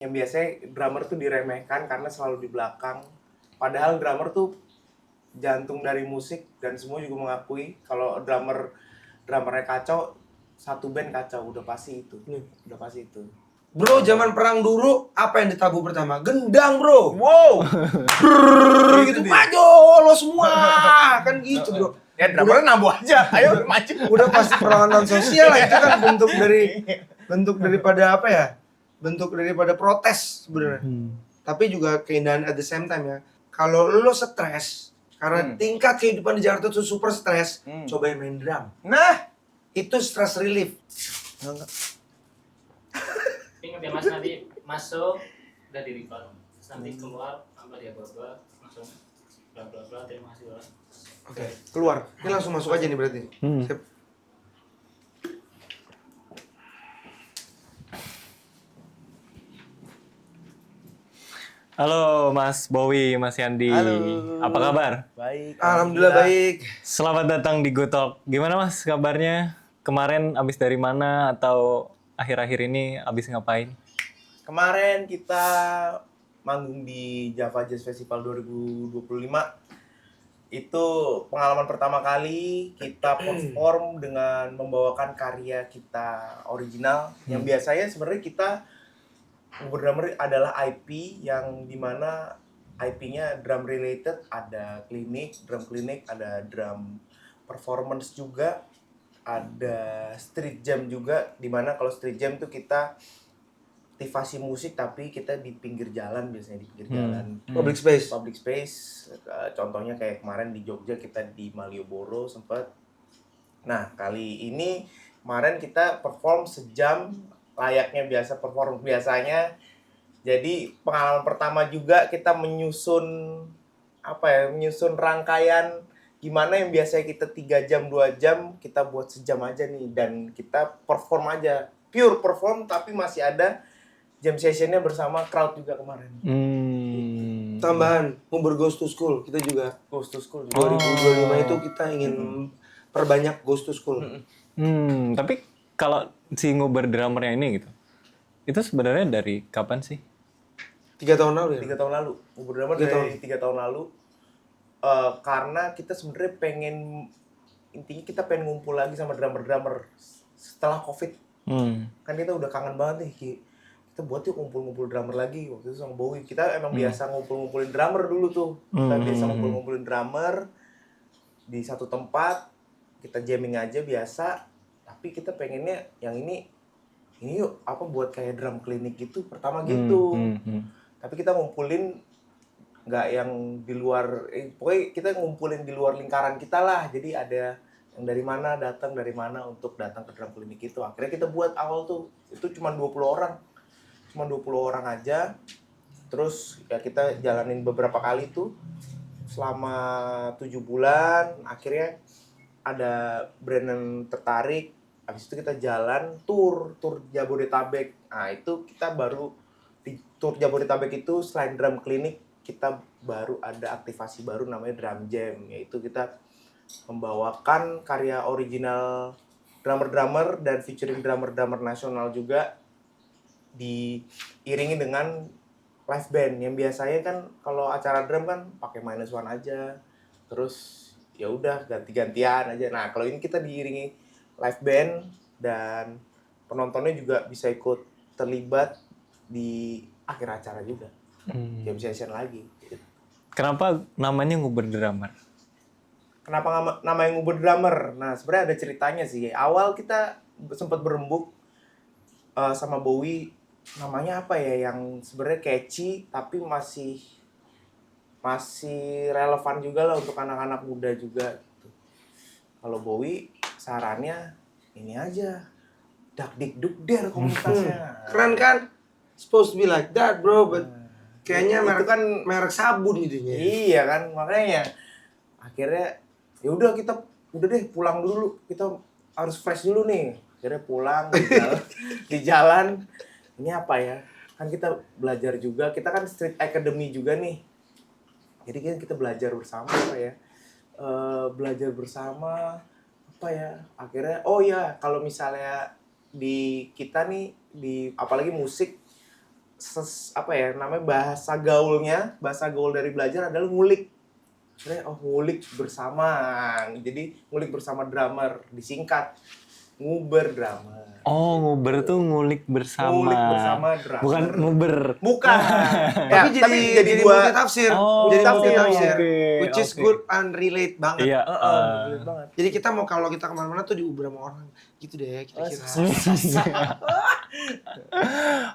yang biasanya drummer tuh diremehkan karena selalu di belakang. Padahal drummer tuh jantung dari musik dan semua juga mengakui kalau drummernya kacau, satu band kacau, udah pasti itu. Udah pasti itu. Bro, zaman perang dulu apa yang ditabuh pertama? Gendang, bro. Wow. Brrrr, gitu, maju lo semua. Kan gitu, bro. Ya drummernya nambah aja, ayo maju. Udah pasti perlawanan sosial lah, itu kan bentuk daripada apa ya? Bentuk daripada protes sebenarnya. Tapi juga keindahan at the same time ya. Kalau lo stres karena tingkat kehidupan di Jakarta tuh super stres, cobain main drum. Nah, itu stress relief. Ingat ya Mas, nanti masuk udah di record, terus nanti keluar tanpa dia baba langsung bla bla bla, terima kasih Pak. Oke, keluar. Ini langsung masuk aja nih berarti. Sip. Halo Mas Bowie, Mas Yandi. Halo. Apa kabar? baik. Alhamdulillah baik. Selamat datang di Good Talk. Gimana Mas kabarnya? Kemarin abis dari mana atau akhir-akhir ini abis ngapain? Kemarin kita manggung di Java Jazz Festival 2025. Itu pengalaman pertama kali kita perform dengan membawakan karya kita original. Yang biasanya sebenarnya kita Drummer adalah IP yang dimana IP-nya drum related, ada drum klinik, ada drum performance juga, ada street jam juga, dimana kalau street jam tuh kita aktivasi musik tapi kita di pinggir jalan, biasanya di pinggir jalan. Public space. Public space, contohnya kayak kemarin di Jogja kita di Malioboro sempat. Nah kali ini kemarin kita perform sejam layaknya biasa perform biasanya. Jadi pengalaman pertama juga kita menyusun rangkaian gimana yang biasanya kita 3 jam 2 jam kita buat sejam aja nih, dan kita perform aja, pure perform tapi masih ada jam sessionnya bersama crowd juga kemarin. Tambahan, ngubur Ghost to School. Kita juga Ghost to School 2025 itu kita ingin perbanyak Ghost to School. Tapi kalau si nguber drummernya ini gitu, itu sebenarnya dari kapan sih? 3 tahun lalu ya? 3 tahun lalu. Ngubur drummer dari 3 tahun lalu. Karena kita sebenarnya intinya kita pengen ngumpul lagi sama drummer-drummer setelah COVID. Kan kita udah kangen banget nih, kita buat yuk ngumpul-ngumpul drummer lagi. Waktu itu sama Bowie, kita emang biasa ngumpul-ngumpulin drummer dulu tuh. Kita biasa ngumpul-ngumpulin drummer di satu tempat, kita jamming aja biasa. Tapi kita pengennya yang ini yuk buat kayak drum klinik gitu pertama gitu. Tapi kita ngumpulin nggak yang di luar, pokoknya kita ngumpulin di luar lingkaran kita lah. Jadi ada yang dari mana untuk datang ke drum klinik itu. Akhirnya kita buat awal tuh itu cuma 20 orang aja. Terus ya kita jalanin beberapa kali tuh selama 7 bulan. Akhirnya ada brand yang tertarik. Habis itu kita jalan tour Jabodetabek. Nah itu kita baru di tour Jabodetabek itu selain drum klinik, kita baru ada aktivasi baru namanya drum jam, yaitu kita membawakan karya original drummer dan featuring drummer nasional juga, diiringi dengan live band. Yang biasanya kan kalau acara drum kan pakai minus one aja, terus ya udah ganti-gantian aja. Nah kalau ini kita diiringi live band dan penontonnya juga bisa ikut terlibat di akhir acara juga. Jam session lagi. Kenapa namanya nguber drummer? Kenapa namanya nguber drummer? Nah sebenarnya ada ceritanya sih. Awal kita sempat berembuk sama Bowie, namanya apa ya yang sebenarnya catchy tapi masih relevan juga lah untuk anak-anak muda juga. Kalau Bowie sarannya ini aja, dak dik duk der komunitasnya. Keren kan? Supposed to be like that bro, but kayaknya itu kan merek sabun gitu ya. Iya kan, makanya akhirnya ya udah kita deh pulang dulu, kita harus fresh dulu nih. Akhirnya pulang di jalan ini apa ya? Kan kita belajar juga, kita kan street academy juga nih. Jadi kan kita belajar bersama belajar bersama akhirnya kalau misalnya di kita nih, di apalagi musik, apa ya namanya, bahasa gaul dari belajar adalah ngulik. Sebenarnya ngulik bersama. Jadi ngulik bersama drummer, disingkat nguber drummer. Oh, nguber tuh ngulik bersama. Ngulik bersama drummer. Bukan nguber. Bukan. Tapi jadi dua multi tafsir. Oh, jadi multi tafsir, tafsir. oke, Which is oke. good and relate banget. Iya. Relate banget. Jadi kita mau kalau kita kemana-mana tuh diuber sama orang. Gitu deh kira-kira.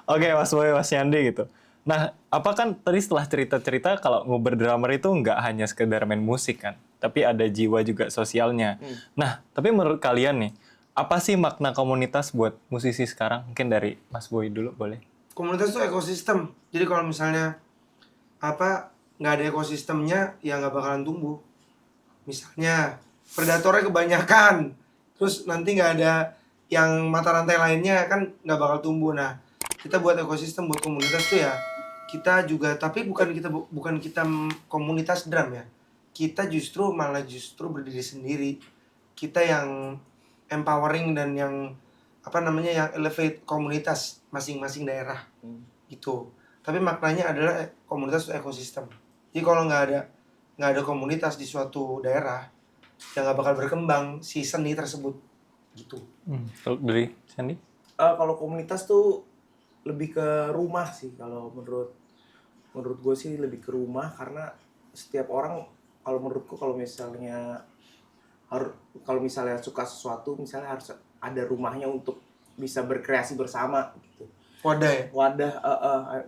Oke, Mas Boy, Mas Yandi gitu. Nah, apa kan tadi setelah cerita-cerita kalau nguber drummer itu nggak hanya sekedar main musik kan, tapi ada jiwa juga sosialnya. Nah, tapi menurut kalian nih, apa sih makna komunitas buat musisi sekarang? Mungkin dari Mas Boy dulu boleh. Komunitas tuh ekosistem. Jadi kalau misalnya nggak ada ekosistemnya ya nggak bakalan tumbuh. Misalnya predatornya kebanyakan, terus nanti nggak ada yang mata rantai lainnya kan nggak bakal tumbuh. Nah, kita buat ekosistem buat komunitas tuh ya kita juga, tapi bukan kita komunitas drum ya. Kita malah justru berdiri sendiri. Kita yang empowering dan yang yang elevate komunitas masing-masing daerah gitu. Tapi maknanya adalah komunitas itu ekosistem. Jadi kalau nggak ada komunitas di suatu daerah, ya nggak bakal berkembang si seni tersebut gitu. Kalau dari Sandy? Kalau komunitas tuh lebih ke rumah sih, kalau menurut gue sih lebih ke rumah, karena setiap orang, kalau menurutku kalau misalnya suka sesuatu, misalnya harus ada rumahnya untuk bisa berkreasi bersama gitu. Wadah ya?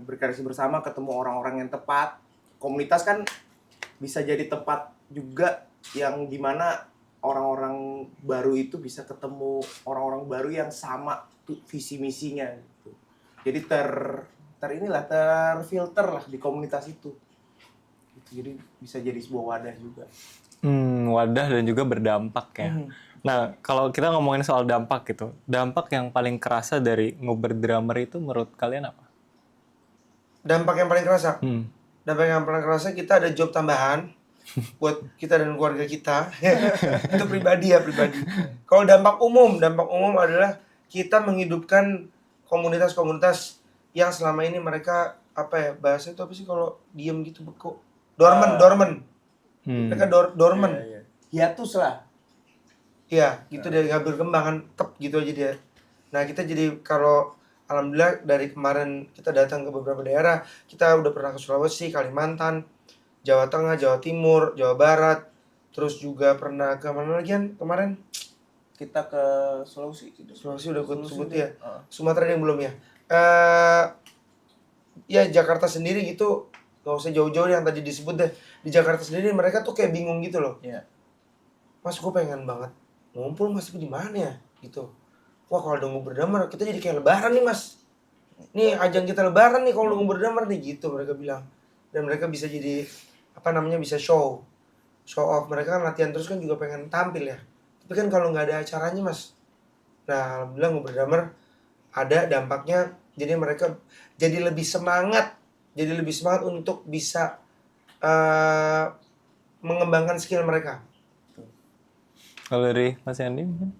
Berkreasi bersama, ketemu orang-orang yang tepat. Komunitas kan bisa jadi tempat juga yang dimana orang-orang baru itu bisa ketemu orang-orang baru yang sama tuh visi misinya gitu. Jadi terfilter lah di komunitas itu. Jadi bisa jadi sebuah wadah juga. Wadah dan juga berdampak ya. Nah, kalau kita ngomongin soal dampak gitu, dampak yang paling kerasa dari nguber drummer itu menurut kalian apa? Dampak yang paling kerasa? Dampak yang paling kerasa kita ada job tambahan buat kita dan keluarga kita. Itu pribadi. Kalau dampak umum adalah kita menghidupkan komunitas-komunitas yang selama ini mereka bahasa itu apa sih kalau diem gitu beku? Dorman. Mereka dorman. Iya. Hiatus lah. Iya, gitu dari nggak berkembang kan, gitu aja dia. Nah, kita jadi kalau alhamdulillah dari kemarin kita datang ke beberapa daerah, kita udah pernah ke Sulawesi, Kalimantan, Jawa Tengah, Jawa Timur, Jawa Barat, terus juga pernah ke mana lagi kan kemarin? Kita ke Sulawesi udah gue sebut ya. Uh. Sumatera yang belum ya. Ya Jakarta sendiri gitu, gak usah jauh-jauh yang tadi disebut deh. Di Jakarta sendiri mereka tuh kayak bingung gitu loh. Iya. Mas, gue pengen banget ngumpul, Mas, tapi di mana ya gitu. Wah, kalau ada nguber drummer kita jadi kayak lebaran nih, Mas. Nih ajang kita lebaran nih kalau nguber drummer nih gitu mereka bilang. Dan mereka bisa jadi bisa show off. Mereka kan latihan terus kan juga pengen tampil ya. Tapi kan kalau nggak ada acaranya, Mas. Nah, alhamdulillah nguber drummer ada dampaknya, jadi mereka jadi lebih semangat untuk bisa mengembangkan skill mereka. Kalau dari Mas Yandi mungkin?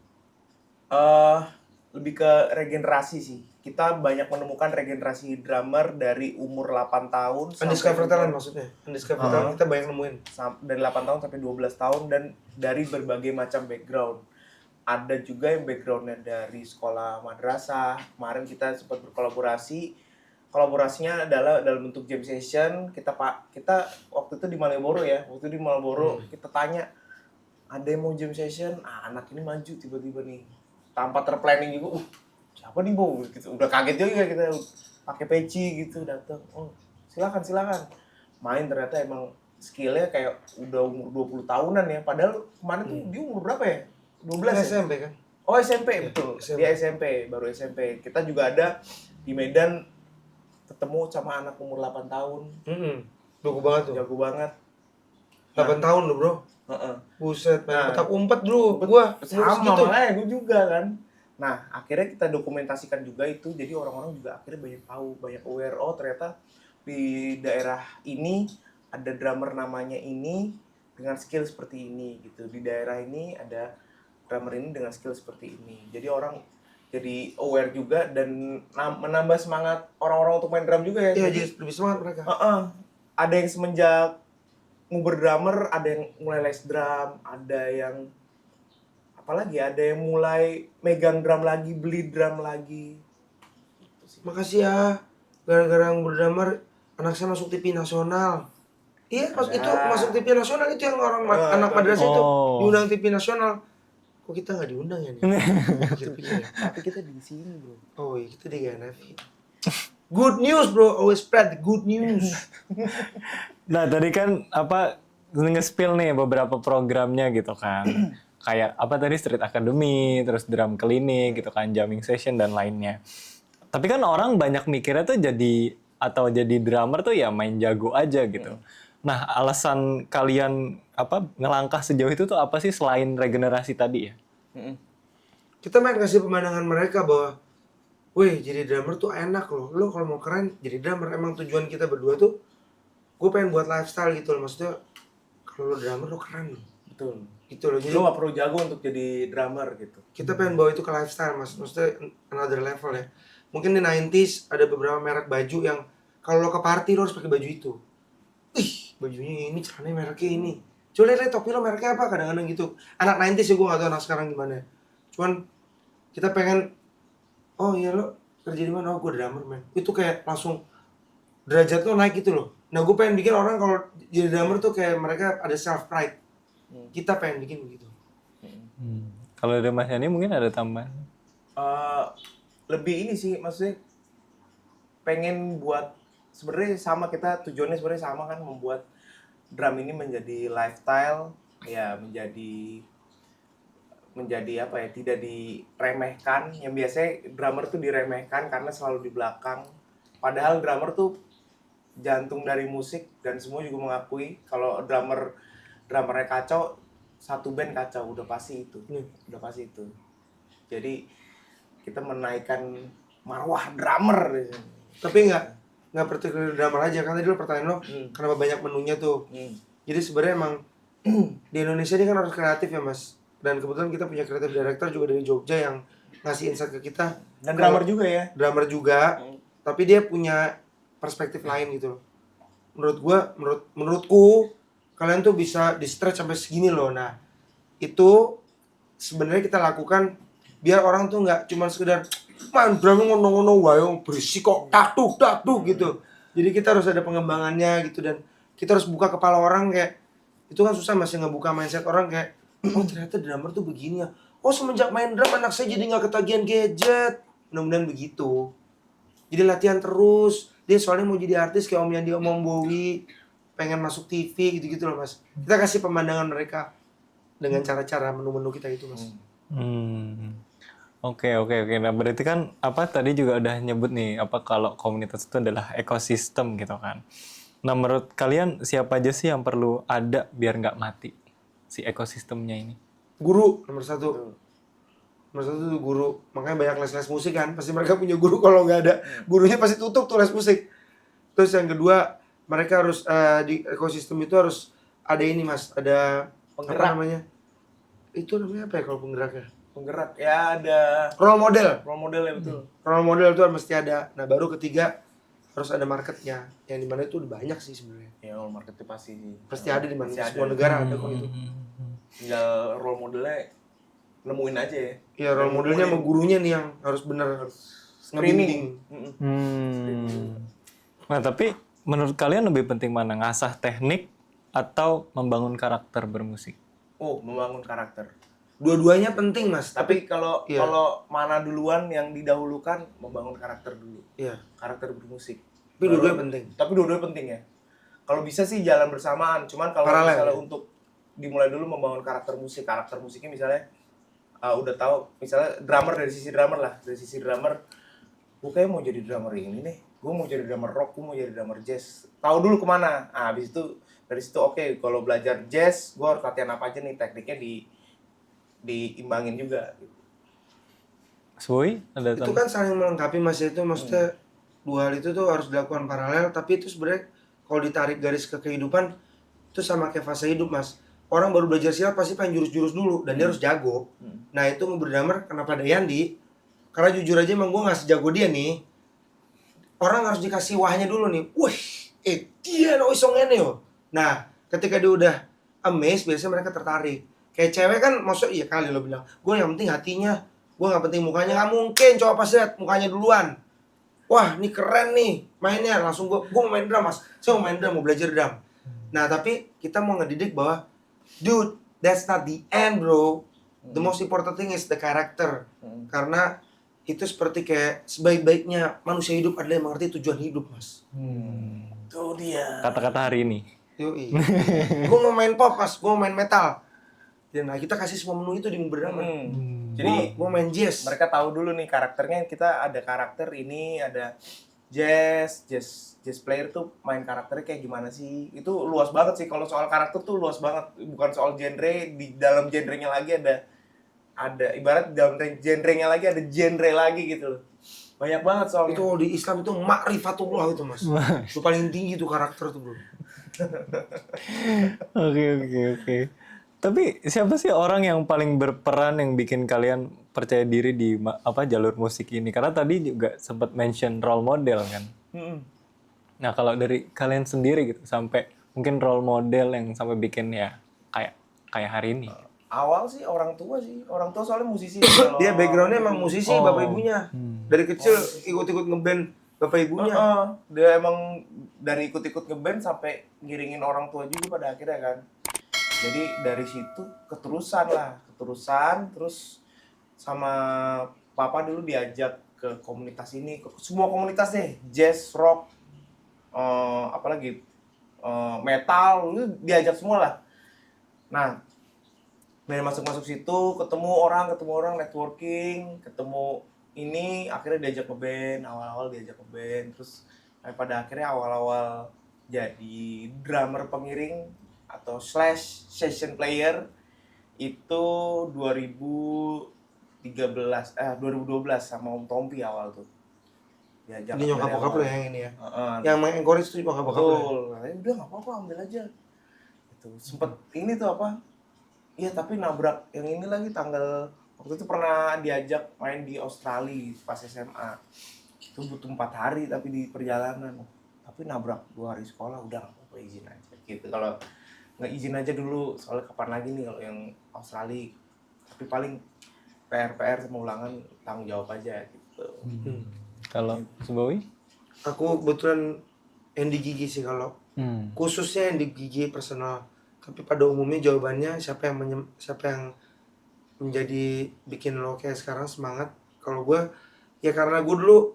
Lebih ke regenerasi sih. Kita banyak menemukan regenerasi drummer dari umur 8 tahun Undiscovered talent maksudnya. Undiscovered talent kita banyak nemuin. Dari 8 tahun sampai 12 tahun dan dari berbagai macam background. Ada juga yang backgroundnya dari sekolah madrasah. Kemarin kita sempat berkolaborasi. Kolaborasinya adalah dalam bentuk jam session. Kita waktu itu di Malioboro ya. Kita tanya, ada yang mau jam session, anak ini maju tiba-tiba nih tanpa terplanning juga, siapa nih Bo? Gitu. Udah kaget juga kita pakai peci gitu datang, silakan main. Ternyata emang skillnya kayak udah umur 20 tahunan ya, padahal kemarin tuh dia umur berapa ya? 12 SMP kan? Oh SMP, betul, dia SMP, baru SMP. Kita juga ada di Medan ketemu sama anak umur 8 tahun. Jago banget tuh. 8 tahun loh bro. Buset, main petak umpet dulu. Gua sama gitu. makanya gue juga kan. Nah, akhirnya kita dokumentasikan juga itu. Jadi orang-orang juga akhirnya banyak tahu, banyak aware. Oh, ternyata di daerah ini ada drummer namanya ini dengan skill seperti ini gitu. Di daerah ini ada drummer ini dengan skill seperti ini. Jadi orang jadi aware juga dan menambah semangat orang-orang untuk main drum juga ya. Iya, jadi lebih semangat mereka. Ada yang semenjak nguber drummer, ada yang mulai les drum, ada yang apalagi, ada yang mulai megang drum lagi, beli drum lagi. Makasih ya, gara-gara berdamar anak saya masuk TV nasional. Iya, pas itu masuk TV nasional itu yang orang anak madrasah itu diundang TV nasional. Kok kita nggak diundang ya nih? Pikir-pikir ya. Tapi kita di sini, bro. Oh iya, kita di GNFI. Good news bro, always spread the good news. Nah tadi kan apa nge-spill nih beberapa programnya gitu kan. Kayak apa tadi Street Academy, terus drum klinik gitu kan, jamming session dan lainnya. Tapi kan orang banyak mikirnya tuh jadi drummer tuh ya main jago aja gitu. Nah, alasan kalian apa ngelangkah sejauh itu tuh apa sih selain regenerasi tadi ya? Kita main kasih pemandangan mereka bahwa weh, jadi drummer tuh enak loh. Lo kalau mau keren jadi drummer. Emang tujuan kita berdua tuh gue pengen buat lifestyle gitu loh. Maksudnya kalau lo drummer lo keren loh. Betul. Gitu loh. Jadi Lo gak perlu jago untuk jadi drummer gitu. kita pengen bawa itu ke lifestyle mas. Maksudnya another level ya. Mungkin di 90s ada beberapa merek baju yang kalau lo ke party lo harus pakai baju itu. Ih, bajunya ini, celananya mereknya ini. Coba lihat topi lo mereknya apa, kadang-kadang gitu. Anak 90s ya, gue gak tau anak sekarang gimana. Cuman kita pengen, oh iya lo kerja di mana? Oh gue drummer man. Itu kayak langsung derajat lo naik gitu loh. Nah gue pengen bikin orang kalau jadi drummer tuh kayak mereka ada self pride. Kita pengen bikin begitu. Kalau dari Mas Yani mungkin ada tambahan? Lebih ini sih, maksudnya pengen buat, sebenarnya sama, kita tujuannya sebenarnya sama kan, membuat drum ini menjadi lifestyle, ya menjadi apa ya, tidak diremehkan. Yang biasanya drummer tuh diremehkan karena selalu di belakang. Padahal drummer tuh jantung dari musik, dan semua juga mengakui kalau drummernya kacau, satu band kacau, udah pasti itu. Udah pasti itu. Jadi kita menaikkan marwah drummer. Tapi nggak particular drummer aja, kan tadi lo pertanyaan lo kenapa banyak menunya tuh. Jadi sebenarnya emang di Indonesia ini kan harus kreatif ya mas. Dan kebetulan kita punya creative director juga dari Jogja yang ngasih insight ke kita. Dan drummer juga ya. Drummer juga, tapi dia punya perspektif lain gitu loh. Menurutku kalian tuh bisa di stretch sampai segini loh. Nah itu sebenarnya kita lakukan biar orang tuh nggak cuma sekedar main drum ngono-ngono wae berisik kok taktuk gitu. Jadi kita harus ada pengembangannya gitu, dan kita harus buka kepala orang. Kayak itu kan susah masih ngebuka mindset orang kayak oh ternyata drummer tuh begini ya. Oh semenjak main drum anak saya jadi nggak ketagihan gadget. Mudah-mudahan begitu. Jadi latihan terus. Dia soalnya mau jadi artis kayak Om Yandi, Om Bowie, pengen masuk TV gitu-gitu loh mas. Kita kasih pemandangan mereka dengan cara-cara menu-menu kita itu mas. Oke. Nah berarti kan apa tadi juga udah nyebut nih apa kalau komunitas itu adalah ekosistem gitu kan. Nah menurut kalian siapa aja sih yang perlu ada biar nggak mati si ekosistemnya ini? Guru nomor satu tuh guru. Makanya banyak les-les musik kan. Pasti mereka punya guru, kalau nggak ada gurunya pasti tutup tuh les musik. Terus yang kedua mereka harus di ekosistem itu harus ada ini mas, ada Penggerak. apa namanya? Itu namanya apa ya kalau penggeraknya? Penggerak ya, ada Role model. role modelnya, betul. Role model itu mesti ada. Nah baru ketiga harus ada marketnya, yang dimana itu udah banyak sih sebenarnya. Ya marketnya pasti Ada di mana Pasti ada. semua negara ada kok itu. Tinggal role modelnya nemuin aja ya. Iya, role modelnya sama gurunya nih yang harus bener Screening. Nah tapi menurut kalian lebih penting mana, ngasah teknik atau membangun karakter bermusik? Oh, membangun karakter. Dua-duanya penting mas. Tapi kalau iya. kalau mana duluan yang didahulukan, membangun karakter dulu. Iya. Karakter bermusik. Tapi dua-duanya penting. Tapi dua-duanya penting ya. Kalau bisa sih jalan bersamaan. Cuman kalau Paralel, misalnya ya? untuk dimulai dulu membangun karakter musiknya misalnya udah tahu, misalnya drummer, dari sisi drummer, gue kayak mau jadi drummer ini nih, gue mau jadi drummer rock, gue mau jadi drummer jazz. Tahu dulu kemana. Habis itu dari situ oke, kalau belajar jazz, gue harus latihan apa aja nih, tekniknya diimbangin juga. Sui, ada Itu kan saling melengkapi mas, itu maksudnya dua hal itu tuh harus dilakukan paralel. Tapi itu sebenarnya kalau ditarik garis ke kehidupan itu sama kayak fase hidup mas. Orang baru belajar silat pasti pengen jurus-jurus dulu dan dia harus jago. Nah itu berdamar kenapa ada Yandi? Karena jujur aja emang gue gak sejago dia nih. Orang harus dikasih wahnya dulu nih. Wih, dia no iso ngene yo. Nah, ketika dia udah amazed, biasanya mereka tertarik. Kayak cewek kan, maksud iya kali lo bilang, gue yang penting hatinya, gue gak penting mukanya. Gak mungkin cowok pas lihat mukanya duluan. Wah, ini keren nih mainnya. Langsung gue mau main drum mas. Saya mau main drum, mau belajar drum. Nah, tapi kita mau ngedidik bahwa, dude, that's not the end bro. The most important thing is the character. Karena itu seperti kayak sebaik-baiknya manusia hidup adalah yang mengerti tujuan hidup, mas. Tuh dia. Kata-kata hari ini. Yoi. Gue mau main pop, mas. Gue mau main metal. Dan nah, kita kasih semua menu itu di beberapa. Jadi gue main jazz. mereka tahu dulu nih karakternya. Kita ada karakter ini, ada jazz player tuh main karakternya kayak gimana sih? Itu luas banget sih. Kalau soal karakter tuh luas banget. Bukan soal genre. Di dalam genrenya lagi ada ibarat di dalam genrenya lagi ada genre lagi gitu loh. Banyak banget soalnya. Itu di Islam itu ma'rifatullah itu, mas. Itu paling tinggi tuh karakter tuh, bro. Oke. Tapi siapa sih orang yang paling berperan yang bikin kalian percaya diri di jalur musik ini? Karena tadi juga sempat mention role model kan. Nah kalau dari kalian sendiri gitu sampai mungkin role model yang sampai bikin ya kayak hari ini. Awal sih orang tua soalnya musisi. Kalau Dia backgroundnya emang musisi, bapak ibunya. Dari kecil ikut-ikut ngeband bapak ibunya. Dia emang dari ikut-ikut ngeband sampai ngiringin orang tua juga pada akhirnya kan. Jadi dari situ keterusan terus sama papa dulu diajak ke komunitas ini, ke semua komunitas deh, jazz, rock, apalagi metal, itu diajak semua lah. Nah, dari masuk situ ketemu orang networking, ketemu ini akhirnya diajak ngeband, awal-awal diajak ngeband, terus pada akhirnya awal-awal jadi drummer pengiring atau / session player itu 2012 sama Om Tompi awal tuh. Diajak. Ini nyokap bokap lo yang ini ya. Yang main encourage tuh nyokap bokap lo. Betul. Udah enggak apa-apa ambil aja. Itu sempet ini tuh apa? Iya, tapi nabrak yang ini lagi waktu itu pernah diajak main di Australia pas SMA. Itu butuh 4 hari tapi di perjalanan. Tapi nabrak 2 hari sekolah udah enggak apa-apa, izin aja gitu. Kalau nggak izin aja dulu, soalnya kapan lagi nih kalau yang Australia. Tapi paling PR sama ulangan tanggung jawab aja gitu. Kalau Subawi? Aku kebetulan Andy Gigi sih kalau khususnya Andy Gigi personal. Tapi pada umumnya jawabannya siapa yang menjadi bikin lo kayak sekarang semangat. Kalau gue ya karena gue dulu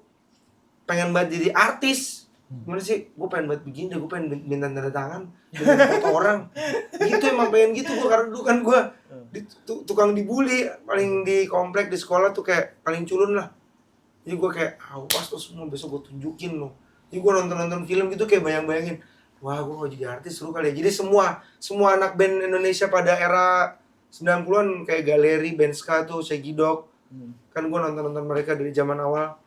pengen banget jadi artis. Gimana sih? Gue pengen banget begini, gue pengen minta tanda tangan, minta foto orang. Gitu emang pengen gitu gue, karena dulu kan gue tukang dibully, paling di komplek di sekolah tuh kayak paling culun lah. Jadi gue kayak, awas lo semua besok gue tunjukin lo. Jadi gue nonton film gitu kayak bayang-bayangin, wah gue mau jadi artis seru kali ya. Jadi semua anak band Indonesia pada era 90-an kayak Galeri, Band Ska tuh, Segidok. Kan gue nonton mereka dari zaman awal.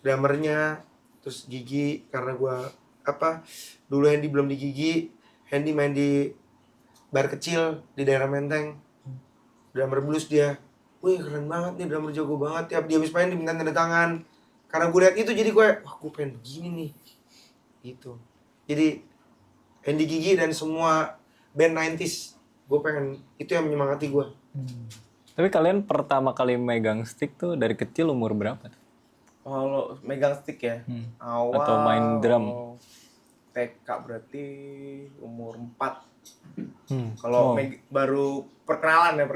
Drummernya, terus Gigi, karena gue dulu Hendy belum di Gigi, Hendy main di bar kecil di daerah Menteng, drummer blues dia. Wih keren banget nih, drummer jago banget. Tiap dia habis main diminta tanda tangan. Karena gue liat itu jadi gue, wah gue pengen begini nih gitu. Jadi Hendy Gigi dan semua band 90s, gue pengen, itu yang menyemangati gue. Tapi kalian pertama kali megang stick tuh dari kecil umur berapa tuh? Kalau megang stick ya, awal atau main drum? TK berarti umur 4. Kalau baru perkenalan 4.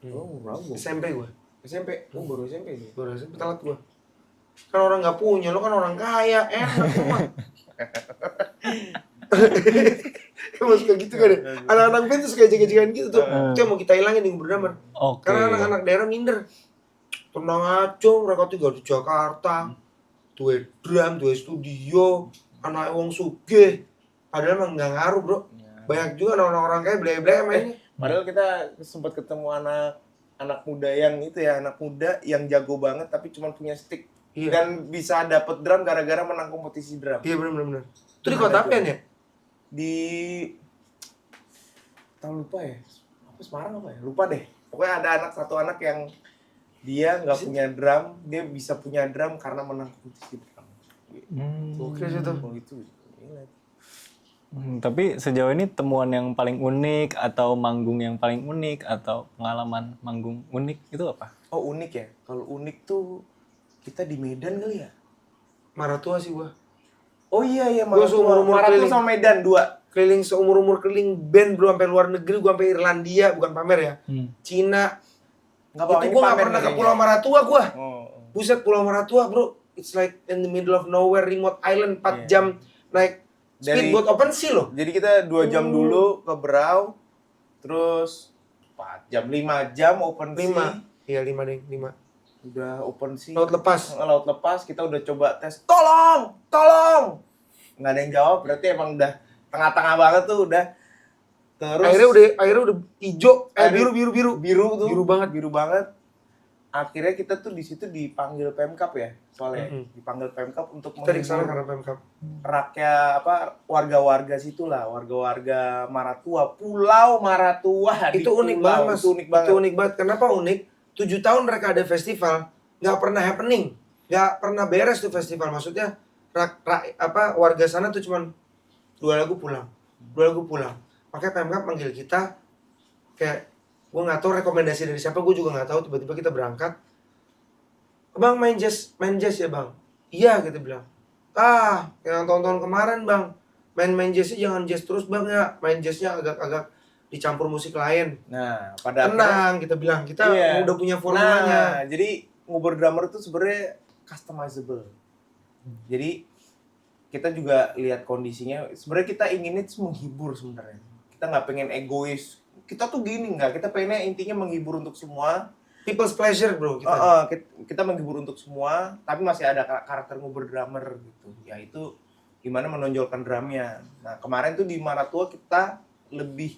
Berapa? SMP gue. SMP? Baru SMP sih. Baru SMP telat gue. Kan orang nggak punya, lo kan orang kaya, enak cuma. Emang suka gitu kan ya? Anak-anak band tuh suka jaga-jagaan gitu tuh. Itu yang mau kita hilangin di drummer. Karena anak-anak daerah minder. Tenang aja, mereka tinggal di Jakarta. Tuwe drum, tuwe studio, anak wong sugih. Padahal emang nggak ngaruh bro. Banyak juga orang-orang kayak bleh-bleh mainnya. Padahal kita sempat ketemu anak muda yang itu ya, anak muda yang jago banget tapi cuma punya stick. Dan bisa dapet drum gara-gara menang kompetisi drum. Iya benar. Itu di kota apa ya? Di tahu lupa ya. Apa Semarang apa ya? Lupa deh. Pokoknya ada satu anak yang dia nggak punya drum, dia bisa punya drum karena menang kompetisi drum. Oke sih tuh. Oh, itu gila. Tapi sejauh ini temuan yang paling unik atau manggung yang paling unik atau pengalaman manggung unik itu apa? Oh unik ya, kalau unik tuh kita di Medan kali ya. Maratua sih gua. Oh iya Gua seumur-umur Maratua keliling. sama Medan 2. Keliling seumur-umur keliling band bro sampai luar negeri, gua sampai Irlandia, bukan pamer ya. Cina. Nggak bawa Itu ini gua nggak pamer pernah ke kayaknya. Pulau Maratua gua. Oh. Buset, Pulau Maratua bro. It's like in the middle of nowhere, remote island, 4 jam naik speedboat open sea loh. Jadi kita 2 jam dulu ke Berau, terus 4 jam, 5 jam open 5. sea. Iya 5 deh, 5. Udah open sea. Laut lepas. Laut lepas, kita udah coba tes. Tolong! Nggak ada yang jawab, berarti emang udah tengah-tengah banget tuh udah. Terus Airnya udah hijau, biru. Biru banget. Akhirnya kita tuh di situ dipanggil Pemkap ya, soalnya dipanggil Pemkap untuk Kita di sana menghibur karena Pemkap. rakyat warga-warga situlah, warga-warga Maratua, Pulau Maratua. Itu unik banget mas. Itu unik banget. Kenapa unik? 7 tahun mereka ada festival, nggak pernah happening, nggak pernah beres tuh festival. Maksudnya warga sana tuh cuman 2 lagu pulang. Makanya Pemkap manggil kita, kayak gue nggak tahu rekomendasi dari siapa, gue juga nggak tahu. Tiba-tiba kita berangkat, bang main jazz ya bang. Iya kita bilang. Yang tahun-tahun kemarin bang, main jazznya jangan jazz terus bang ya, main jazznya agak dicampur musik lain. Nah, pada Tenang, kita bilang, kita udah punya formulanya. Nah, jadi ngubur drummer itu sebenarnya customizable. Jadi kita juga lihat kondisinya. Sebenarnya kita inginnya itu menghibur sebenarnya. Kita nggak pengen egois. Kita tuh gini nggak. Kita pengennya intinya menghibur untuk semua. People's pleasure bro kita. Kita menghibur untuk semua. Tapi masih ada karakter ngubur drummer gitu. Yaitu gimana menonjolkan drumnya. Nah kemarin tuh di Maratua kita lebih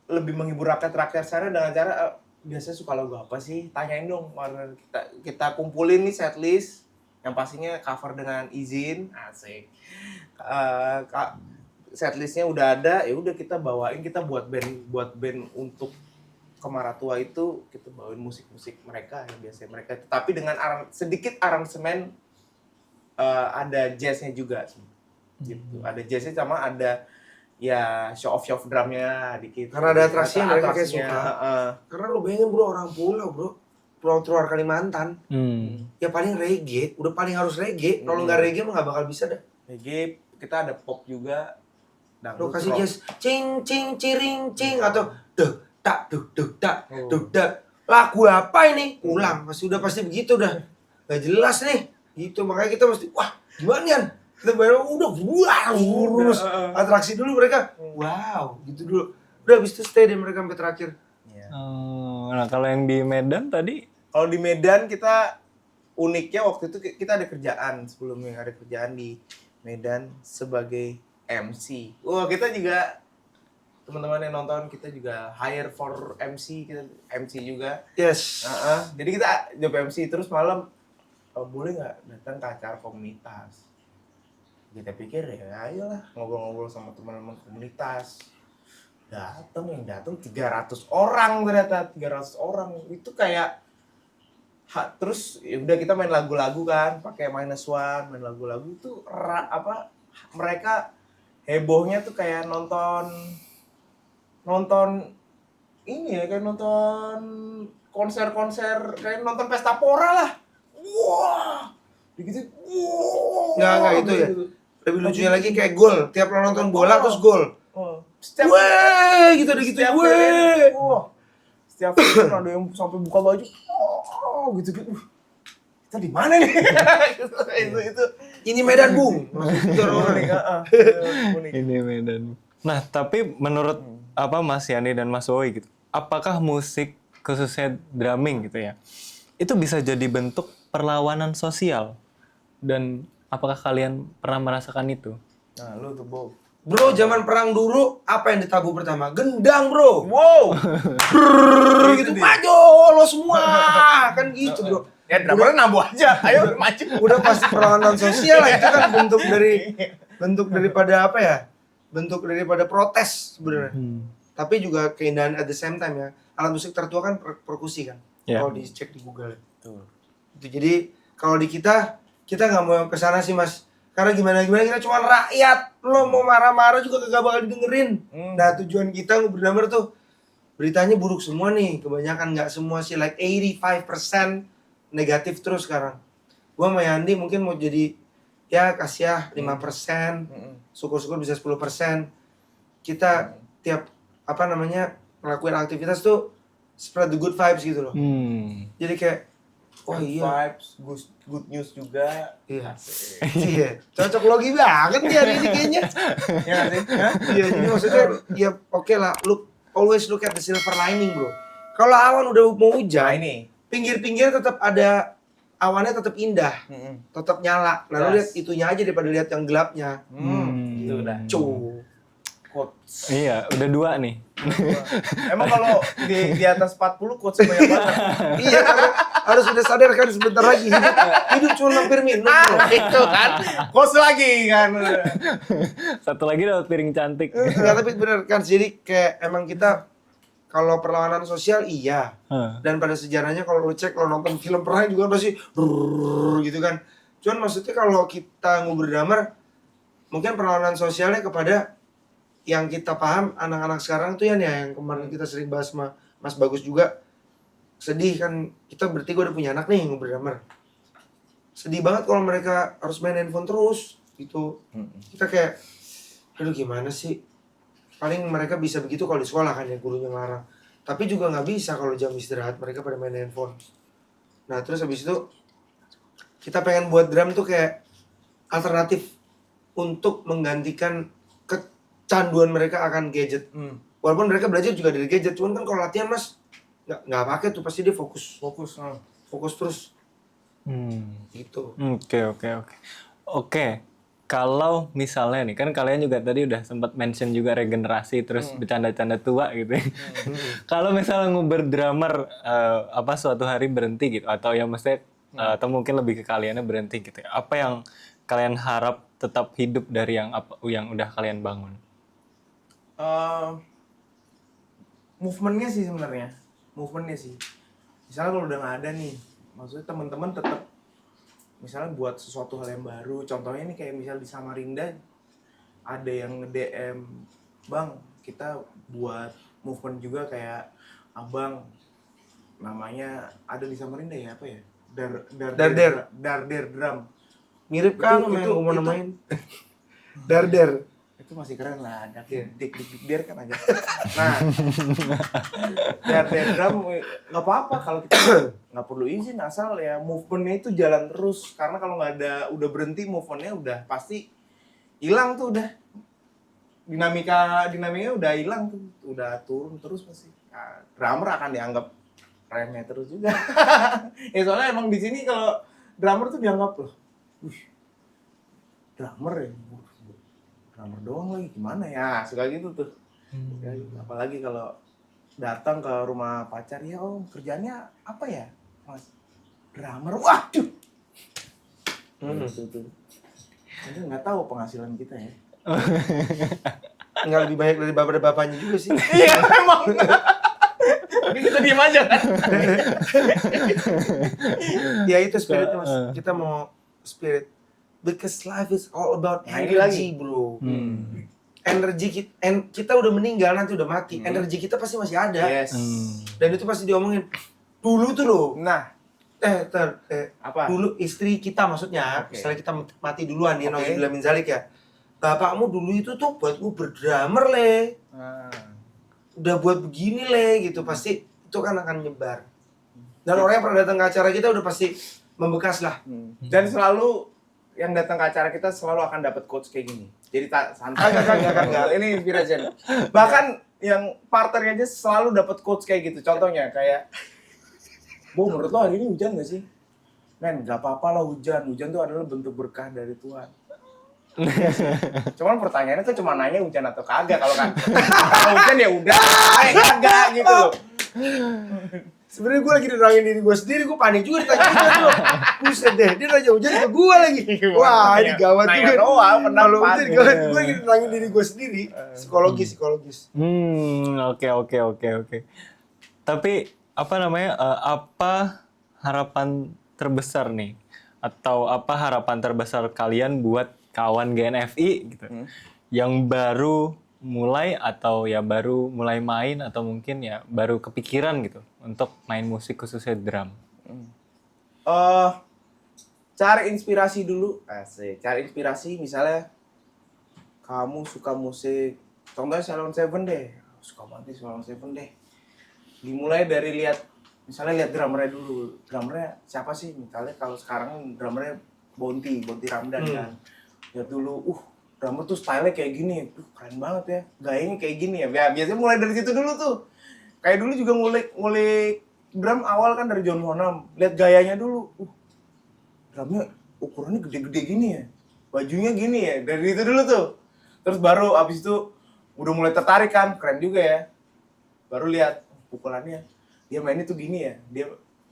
menghibur rakyat sana dengan cara biasanya suka lagu apa sih? Tanyain dong. Kita kumpulin nih setlist yang pastinya cover dengan izin, asik. Setlistnya udah ada, ya udah kita bawain, kita buat band untuk ke Maratua itu kita bawain musik mereka yang biasanya mereka, tapi dengan sedikit aransemen ada jazznya juga gitu. Ada jazznya sama ada ya show off drumnya dikit. Karena ada atraksi yang mereka kayak suka. Karena lu bayangin bro, orang pulau terluar Kalimantan. Ya paling reggae, udah paling harus reggae. Kalau nggak reggae mah nggak bakal bisa dah. Reggae, kita ada pop juga. Lo kasih jazz, cing cing ciring cing atau deg tak lagu apa ini? Ulang, udah pasti begitu dah. Nggak jelas nih. Gitu makanya kita mesti wah gimana Yan? Kita bayar udah lurus atraksi dulu mereka. Wow, gitu dulu. Udah habis itu stay deh mereka sampai terakhir. Nah kalau yang di Medan tadi? Kalau di Medan kita uniknya waktu itu kita ada kerjaan sebelumnya, ada kerjaan di Medan sebagai MC. Wah kita juga teman-teman yang nonton kita juga hire for MC, kita MC juga. Yes. Jadi kita job MC terus malam boleh nggak datang ke acara komunitas. Kita pikir ya ayolah ngobrol-ngobrol sama teman-teman komunitas. Yang datang 300 orang ternyata, 300 orang. Itu kayak terus ya udah kita main lagu-lagu kan, pakai -1, main lagu-lagu itu mereka hebohnya tuh kayak nonton ini ya, kayak nonton konser-konser, kayak nonton pesta pora lah. Wah. Begitu. Nggak itu ya. Lebih lucunya lagi kayak gol. Tiap lo nonton bola terus gol. Weh, gitu ada gitu. Weh. Setiap film ada yang sampai buka baju. Gitu. Kita di mana nih? itu. Ini Medan, Bung. Ini Medan. Nah, tapi menurut Mas Yani dan Mas Woy gitu, apakah musik khususnya drumming gitu ya, itu bisa jadi bentuk perlawanan sosial? Dan apakah kalian pernah merasakan itu? Nah, lu tuh, Bob. Bro, zaman perang dulu apa yang ditabuh pertama? Gendang, bro. Wow. Gitu maju lo semua. Kan gitu, bro. Ya drummer nambah aja. Ayo maju. Udah pasti perlawanan sosial lah, itu kan bentuk daripada apa ya? Bentuk daripada protes sebenarnya. Tapi juga keindahan at the same time ya. Alat musik tertua kan perkusi kan. Iya. Kalau dicek di Google. Betul. Itu jadi kalau di kita nggak mau ke sana sih Mas. Karena gimana kita cuma rakyat. Lo mau marah-marah juga kagak bakal didengerin. Nah, tujuan kita berdamar tuh beritanya buruk semua nih. Kebanyakan nggak semua sih, like 85% negatif terus sekarang. Gua sama Yandi mungkin mau jadi ya kasih ya 5%. Syukur-syukur bisa 10%. Kita tiap ngelakuin aktivitas tuh spread the good vibes gitu loh. Jadi kayak wah Good iya. vibes, good news juga. Iya. Iya. Cocok logi banget nih hari ini kayaknya. Ya nggak sih? Hah? Iya, jadi maksudnya ya oke lah, always look at the silver lining, bro. Kalau awan udah mau Nah hujan, ini. pinggir-pinggir tetap ada awannya tetap indah, tetap nyala. Lalu Yes. lihat itunya aja daripada lihat yang gelapnya. Itu udah. Cuy. Quotes. Iya, udah 2 nih. Emang kalau di atas 40 quotes banyak banget. Iya, harus udah sadar kan sebentar lagi hidup cuma hampir minum, bro. Itu kan. Quotes lagi kan. Satu lagi dapat piring cantik. Nggak, tapi bener kan, jadi kayak emang kita kalau perlawanan sosial iya. Dan pada sejarahnya kalau lu cek, kalau nonton film perang juga pasti brrrr gitu kan. Cuman maksudnya kalau kita ngubur damar, mungkin perlawanan sosialnya kepada yang kita paham anak-anak sekarang tuh ya yang kemarin kita sering bahas sama Mas Bagus juga. Sedih kan, kita bertiga udah punya anak nih ngubur damar. Sedih banget kalau mereka harus main handphone terus gitu. Kita kayak aduh gimana sih, paling mereka bisa begitu kalau di sekolah kan ya gurunya ngelarang, tapi juga nggak bisa kalau jam istirahat mereka pada main handphone. Nah terus habis itu kita pengen buat drum tuh kayak alternatif untuk menggantikan kecanduan mereka akan gadget. Walaupun mereka belajar juga dari gadget, cuman kan kalau latihan Mas nggak pakai tuh, pasti dia fokus terus gitu. Oke. Kalau misalnya nih, kan kalian juga tadi udah sempat mention juga regenerasi terus bercanda-canda tua gitu. Kalau misalnya nguber drummer suatu hari berhenti gitu, atau ya maksudnya atau mungkin lebih ke kaliannya berhenti gitu. Apa yang kalian harap tetap hidup dari yang udah kalian bangun? Movementnya sih sebenarnya. Misalnya kalau udah nggak ada nih, maksudnya teman-teman tetap misalnya buat sesuatu hal yang baru. Contohnya nih kayak misal di Samarinda ada yang nge-DM, "Bang, kita buat movement juga kayak Abang." Namanya ada di Samarinda ya, apa ya? Darder Drum. Mirip kan Itu- sama yang itu- gue mau itu- namain. Darder. Itu masih keren lah, ada Iya. dik kan aja. Nah, Darder Drum nggak apa-apa kalau kita nggak perlu izin, asal ya movementnya itu jalan terus. Karena kalau nggak ada, udah berhenti movementnya udah pasti hilang tuh, udah dinamikanya udah hilang tuh, udah turun terus pasti. Nah, drummer akan dianggap remeh terus juga. Ya soalnya emang di sini kalau drummer tuh dianggap loh, wih, drummer ya, drummer doang lagi gimana ya, suka gitu tuh. Ya, apalagi kalau datang ke rumah pacar, ya om kerjanya apa ya Mas? Drummer, waduh. Tuh. Jadi nggak tahu penghasilan kita ya. Nggak lebih banyak dari bapaknya juga sih. Iya emang. Tapi kita diem aja kan. Ya itu spiritnya Mas. Kita mau spirit. Because life is all about Nah, ini energy, lagi. bro. Energi kita udah meninggal, nanti udah mati. Energi kita pasti masih ada. Yes. Dan itu pasti diomongin. Dulu tuh loh. Nah, apa? Dulu istri kita maksudnya, Oke. misalnya kita mati duluan ya, Oke. nauzubillah min zalik ya. Bapakmu dulu itu tuh buat gue berdrummer le. Udah buat begini le gitu, pasti itu kan akan nyebar. Dan orang yang pernah datang ke acara kita udah pasti membekas lah. Dan selalu yang datang ke acara kita selalu akan dapat quotes kayak gini. Jadi santai. Enggak. Ini inspiration. Bahkan yang partnernya aja selalu dapat quotes kayak gitu. Contohnya kayak, "Bu, menurut lo hari ini hujan gak sih?" "Men, gak apa-apa lah hujan. Hujan tuh adalah bentuk berkah dari Tuhan." Iya sih. Cuman pertanyaannya tuh cuma nanya hujan atau kagak. Kalau kan kalau hujan ya udah, kagak gitu. Sebenarnya gue lagi nerangin diri gue sendiri, gue panik juga ditanya hujan tuh. Buset deh, dia nanya hujan ke gue lagi. Wah, ini gawat Nanya juga. doang, Kalau pendapat. hujan gawat, gue lagi nerangin diri gue sendiri. Psikologis. Oke. Tapi apa harapan terbesar nih atau apa harapan terbesar kalian buat kawan GNFI gitu yang baru mulai atau ya baru mulai main atau mungkin ya baru kepikiran gitu untuk main musik khususnya drum. Cari inspirasi dulu. Asik. Cari inspirasi misalnya kamu suka musik, contohnya Salon Seven deh. Suka banget Salon Seven deh. Dimulai dari misalnya lihat drummernya dulu. Drummernya siapa sih? Misalnya kalau sekarang drummernya Bonti Ramdan kan. Lihat dulu, drummer tuh style-nya kayak gini. Keren banget ya. Gayanya kayak gini ya. Biasanya mulai dari situ dulu tuh. Kayak dulu juga ngulik drum awal kan dari John Bonham. Lihat gayanya dulu. Drumnya ukurannya gede-gede gini ya. Bajunya gini ya. Dari itu dulu tuh. Terus baru abis itu udah mulai tertarik kan. Keren juga ya. Baru lihat pukulannya. Dia mainnya tuh gini ya.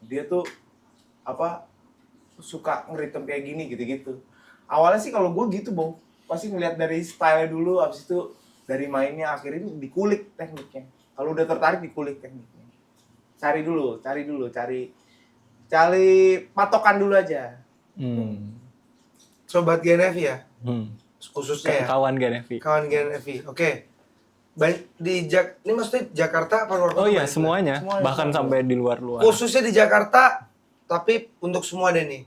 Dia tuh suka ngeritem kayak gini gitu-gitu. Awalnya sih kalau gue gitu, Bang. Pasti ngeliat dari style dulu, abis itu dari mainnya akhirnya dikulik tekniknya. Kalau udah tertarik dikulik tekniknya. Cari patokan dulu aja. Sobat GNFI ya? Khususnya ya? Kawan GNFI. Kawan GNFI, oke. Ini maksudnya Jakarta apa luar kota? Oh iya, semuanya. Bahkan sampai di luar-luar. Khususnya di Jakarta, tapi untuk semua deh nih.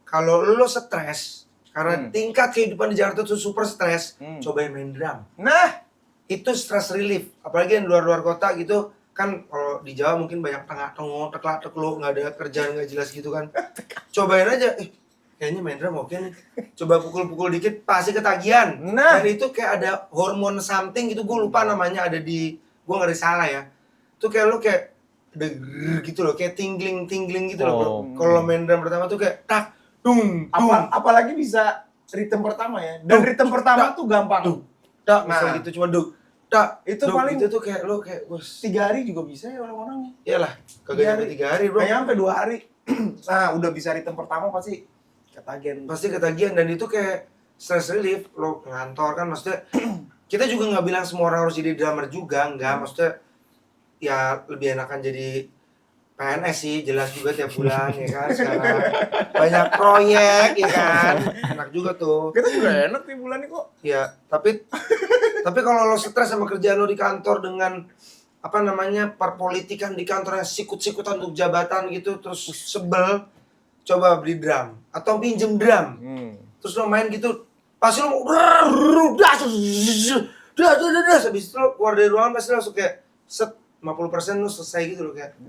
Kalau lo stres, karena tingkat kehidupan di Jakarta tuh super stres, cobain main drum. Nah, itu stress relief. Apalagi yang luar-luar kota gitu, kan kalau di Jawa mungkin banyak tengah-tengah, teklak-tekluk, nggak ada kerjaan nggak jelas gitu kan. Cobain aja, kayaknya main drum oke nih. Coba pukul-pukul dikit, pasti ketagihan. Nah. Dan itu kayak ada hormon something gitu, gue lupa namanya, ada di, gue nggak ada salah ya. Itu kayak lo kayak, ada gitu loh, kayak tingling gitu loh. Kalau main drum pertama tuh kayak, tak, dung. Apalagi bisa ritme pertama ya. Dan ritme pertama tuh gampang. Tak, misal gitu cuma dung. Tak, itu dung, paling itu tuh kayak lo kayak, 3 hari juga bisa ya orang-orang. Iyalah, kagak nyampe 3 hari bro. Kayak sampai 2 hari. Nah, udah bisa ritme pertama pasti ketagihan. Pasti ketagihan, dan itu kayak stress relief. Lo ngantor kan, maksudnya kita juga nggak bilang semua orang harus jadi drummer juga, enggak. Maksudnya ya lebih enakan jadi PNS sih, jelas juga tiap bulan ya kan. Sekarang banyak proyek ya kan, enak juga tuh. Kita juga enak nih bulan ini kok. Ya, tapi kalau lo stres sama kerjaan lo di kantor dengan perpolitikan di kantor yang sikut-sikutan untuk jabatan gitu, terus sebel, coba beli drum atau pinjem drum. Terus lo main gitu, pasti lo habis itu lo keluar dari ruangan pasti langsung kayak 50% lo selesai gitu lo kayak.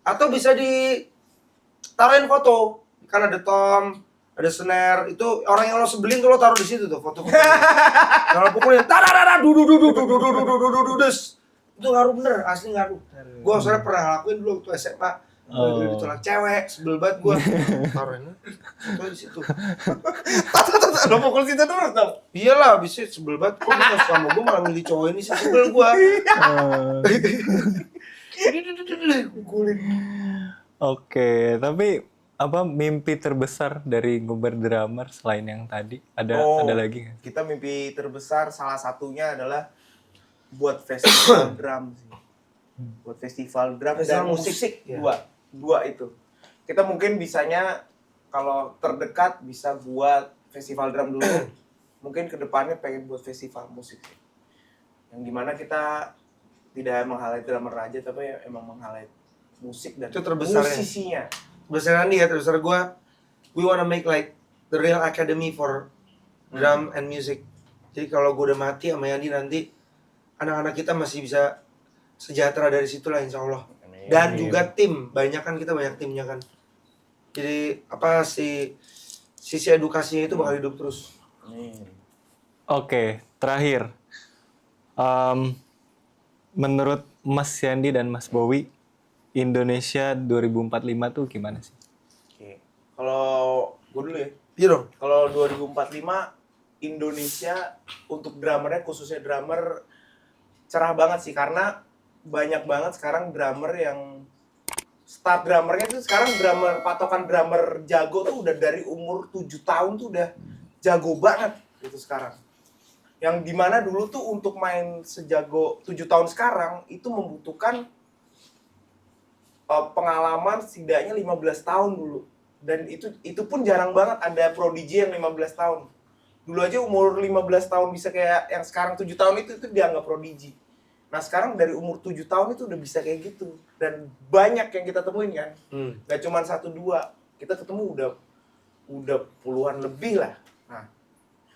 Atau bisa ditaruhin foto, kan ada tom, ada snare, itu orang yang lo sebelin tuh lo taruh di situ tuh foto. Kalau pukulnya itu ngaruh bener, asli ngaruh. Gua soalnya pernah lakuin dulu waktu SMA. Ditolak cewek, sebel banget gua. Taruhin foto di situ. Lo pukul situ terus dong. Iyalah, abisnya sebel banget. Kok gua suka sama gua malah milih cowok ini sih, sebel gua. Oke, tapi mimpi terbesar dari Nguber Drummer selain yang tadi? Ada lagi nggak? Kita mimpi terbesar salah satunya adalah buat festival drum sih. Buat festival drum dan musik. Dua itu. Kita mungkin bisanya kalau terdekat bisa buat festival drum dulu. Mungkin kedepannya pengen buat festival musik sih. Yang dimana kita tidak meng-highlight drummer aja, tapi emang meng-highlight musik dan itu terbesar musisinya. Terbesar nih ya, terbesar gua. We wanna make like the real academy for drum and music. Jadi kalau gua udah mati sama Yandi nanti, anak-anak kita masih bisa sejahtera dari situlah insya Allah. Dan juga tim, kita banyak timnya kan. Jadi sisi edukasinya itu bakal hidup terus. Oke, terakhir. Menurut Mas Yandi dan Mas Bowie, Indonesia 2045 tuh gimana sih? Oke. Kalau gue dulu ya. Iya dong. Kalau 2045 Indonesia untuk drummernya, khususnya drummer, cerah banget sih karena banyak banget sekarang drummer yang start drummernya tuh sekarang patokan drummer jago tuh udah dari umur 7 tahun tuh udah jago banget gitu sekarang. Yang dimana dulu tuh untuk main sejago 7 tahun sekarang itu membutuhkan pengalaman setidaknya 15 tahun dulu. Dan itu pun jarang banget ada prodigi yang 15 tahun. Dulu aja umur 15 tahun bisa kayak yang sekarang 7 tahun itu dianggap prodigi. Nah sekarang dari umur 7 tahun itu udah bisa kayak gitu. Dan banyak yang kita temuin kan. Gak cuma 1-2. Kita ketemu udah puluhan lebih lah. Nah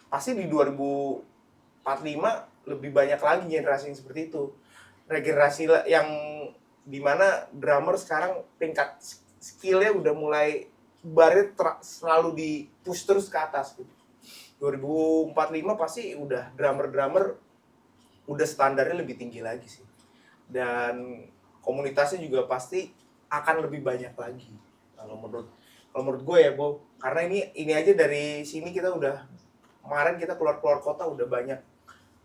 pasti di 2045 lebih banyak lagi generasi yang seperti itu. Regenerasi yang dimana drummer sekarang tingkat skillnya udah mulai barnya selalu di push terus ke atas gitu. 2045 pasti udah drummer udah standarnya lebih tinggi lagi sih. Dan komunitasnya juga pasti akan lebih banyak lagi. Kalau menurut gue ya, Bo. Karena ini aja dari sini kita udah kemarin kita keluar kota udah banyak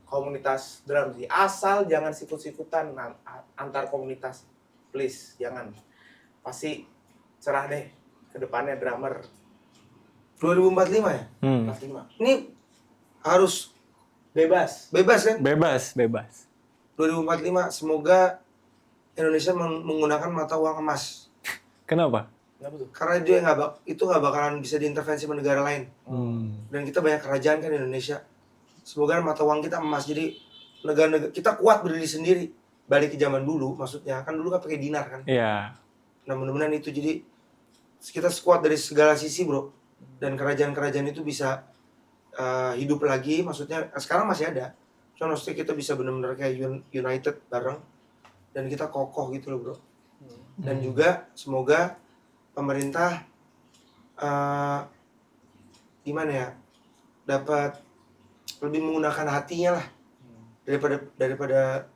komunitas drum sih. Asal jangan sikut-sikutan antar komunitas. Please, jangan. Pasti cerah deh ke depannya drummer 2045 ya? 45. Ini harus Bebas. kan? Bebas. 2045 semoga Indonesia menggunakan mata uang emas. Kenapa? Kenapa tuh? Karena dia itu nggak bakalan bisa diintervensi sama negara lain. Dan kita banyak kerajaan kan di Indonesia. Semoga mata uang kita emas, jadi negara kita kuat berdiri sendiri. Balik ke zaman dulu, maksudnya kan dulu kan pakai dinar kan. Iya. Nah mudah-mudahan itu jadi kita kuat dari segala sisi bro. Dan kerajaan-kerajaan itu bisa hidup lagi, maksudnya sekarang masih ada. Cuma maksudnya kita bisa benar-benar kayak united bareng dan kita kokoh gitu loh bro. Dan juga semoga pemerintah gimana ya, dapat lebih menggunakan hatinya lah daripada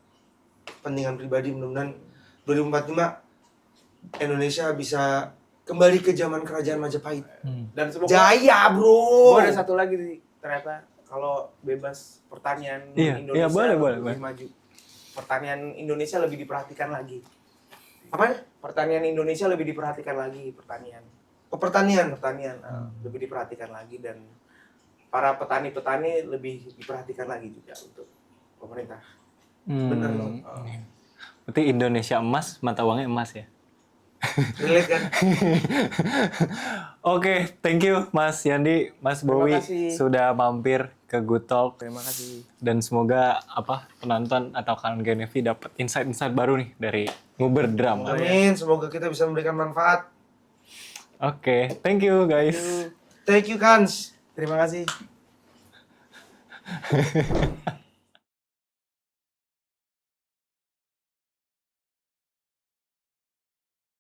kepentingan pribadi. Mudah-mudahan 2045 Indonesia bisa kembali ke zaman kerajaan Majapahit. Dan semoga Jaya bro. Gue ada satu lagi nih, ternyata kalau bebas pertanian Indonesia boleh. lebih maju. Pertanian Indonesia lebih diperhatikan lagi. Apa? Pertanian Indonesia lebih diperhatikan lagi, pertanian lebih diperhatikan lagi, dan para petani-petani lebih diperhatikan lagi juga untuk pemerintah. Bener loh. Berarti Indonesia emas, mata uangnya emas ya? Relate kan? Oke, thank you Mas Yandi, Mas Bowie kasih. sudah mampir ke Good Talk. Terima kasih. Dan semoga penonton atau kawan Genevi dapat insight-insight baru nih dari nguber drum. Amin, semoga kita bisa memberikan manfaat. Oke, thank you guys. Thank you Kans. Terima kasih.